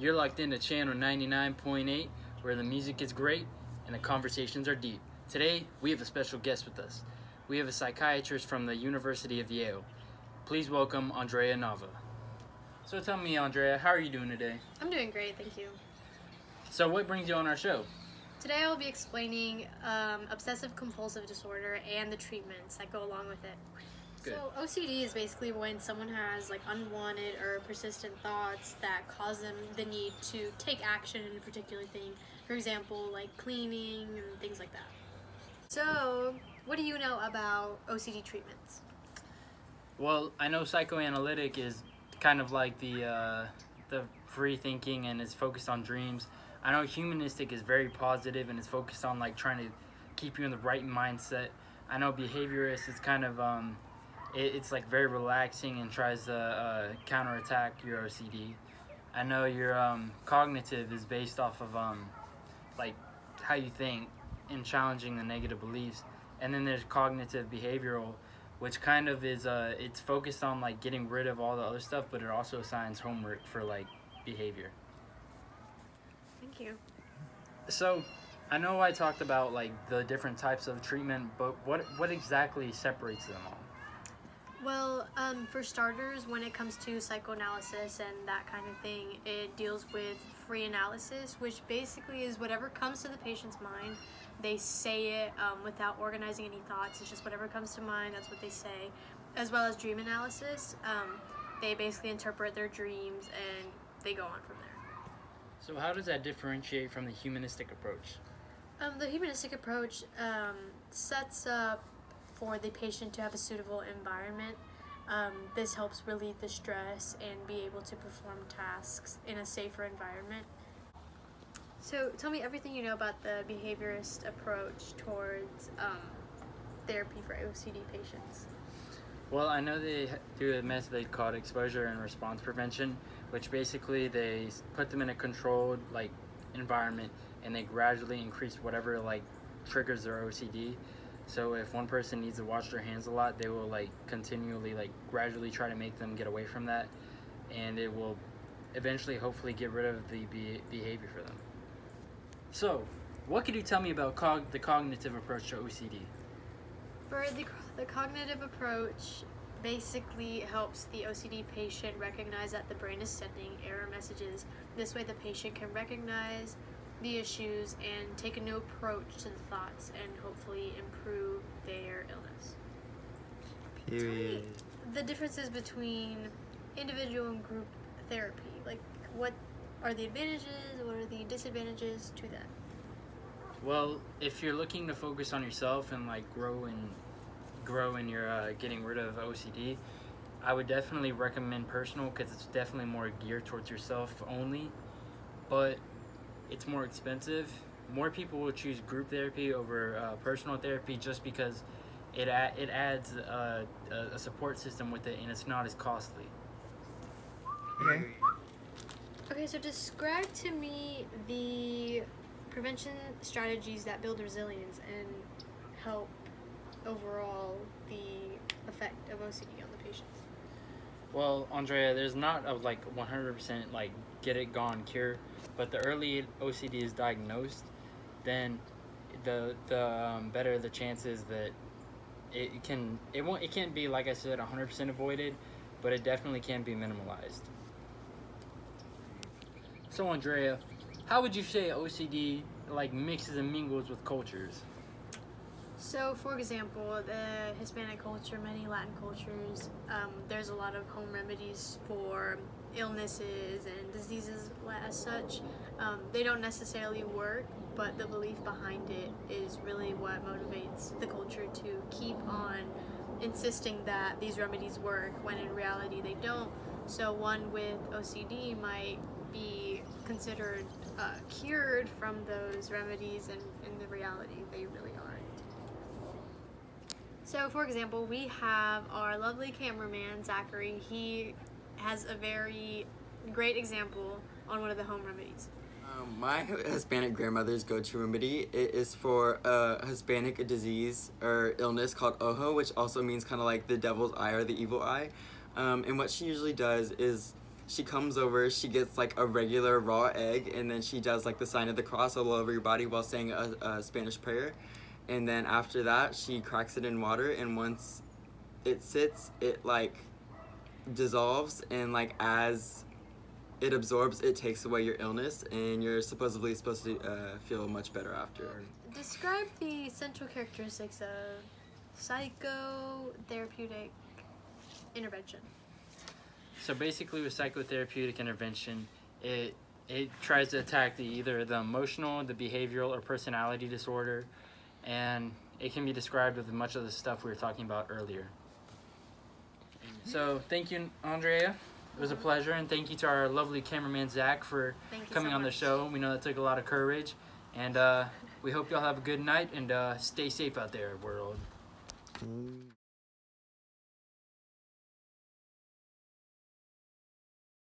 You're locked into channel 99.8, where the music is great and the conversations are deep. Today, we have a special guest with us. We have a psychiatrist from the University of Yale. Please welcome Andrea Nava. So tell me, Andrea, how are you doing today? I'm doing great, thank you. So what brings you on our show? Today I will be explaining obsessive compulsive disorder and the treatments that go along with it. Good. So OCD is basically when someone has unwanted or persistent thoughts that cause them the need to take action in a particular thing. For example, like cleaning and things like that. So, what do you know about OCD treatments? Well, I know psychoanalytic is kind of like the free thinking and is focused on dreams. I know humanistic is very positive and is focused on trying to keep you in the right mindset. I know behaviorist is kind of it's very relaxing and tries to counterattack your OCD. I know your cognitive is based off of how you think and challenging the negative beliefs. And then there's cognitive behavioral, which kind of is it's focused on getting rid of all the other stuff, but it also assigns homework for behavior. Thank you. So I know I talked about the different types of treatment, but what exactly separates them all? Well, for starters, when it comes to psychoanalysis and that kind of thing, it deals with free analysis, which basically is whatever comes to the patient's mind. They say it without organizing any thoughts. It's just whatever comes to mind, that's what they say. As well as dream analysis. They basically interpret their dreams and they go on from there. So how does that differentiate from the humanistic approach? The humanistic approach sets up for the patient to have a suitable environment. This helps relieve the stress and be able to perform tasks in a safer environment. So tell me everything you know about the behaviorist approach towards therapy for OCD patients. Well, I know they do a method called exposure and response prevention, which basically they put them in a controlled environment and they gradually increase whatever triggers their OCD. So if one person needs to wash their hands a lot, they will continually gradually try to make them get away from that, and it will eventually hopefully get rid of the behavior for them. So, what could you tell me about the cognitive approach to OCD? For the cognitive approach basically helps the OCD patient recognize that the brain is sending error messages. This way the patient can recognize the issues and take a new approach to the thoughts and hopefully improve their illness. Period. The differences between individual and group therapy, what are the advantages, what are the disadvantages to that? Well, if you're looking to focus on yourself and grow in your getting rid of OCD, I would definitely recommend personal, because it's definitely more geared towards yourself only, but it's more expensive. More people will choose group therapy over personal therapy just because it adds a support system with it and it's not as costly. Okay, so describe to me the prevention strategies that build resilience and help overall the effect of OCD on the patients. Well, Andrea, there's not a 100% get it gone cure, but the early OCD is diagnosed, then the better the chances that it can't be, like I said, 100% avoided, but it definitely can be minimalized. So Andrea, how would you say OCD mixes and mingles with cultures? So, for example, the Hispanic culture, many Latin cultures, there's a lot of home remedies for illnesses and diseases as such. They don't necessarily work, but the belief behind it is really what motivates the culture to keep on insisting that these remedies work when in reality they don't. So one with OCD might be considered cured from those remedies, and in the reality they really aren't. So for example, we have our lovely cameraman, Zachary. He has a very great example on one of the home remedies. My Hispanic grandmother's go-to remedy is for a Hispanic disease or illness called ojo, which also means kind of like the devil's eye or the evil eye. And what she usually does is she comes over, she gets like a regular raw egg, and then she does like the sign of the cross all over your body while saying a Spanish prayer. And then after that, she cracks it in water, and once it sits, it like dissolves, and like as it absorbs, it takes away your illness, and you're supposedly supposed to feel much better after. Describe the central characteristics of psychotherapeutic intervention. So basically, with psychotherapeutic intervention, it tries to attack either the emotional, the behavioral, or personality disorder, and it can be described with much of the stuff we were talking about earlier. So thank you, Andrea. It was a pleasure, and thank you to our lovely cameraman Zach for coming on the show. We know that took a lot of courage, and we hope y'all have a good night, and stay safe out there, world.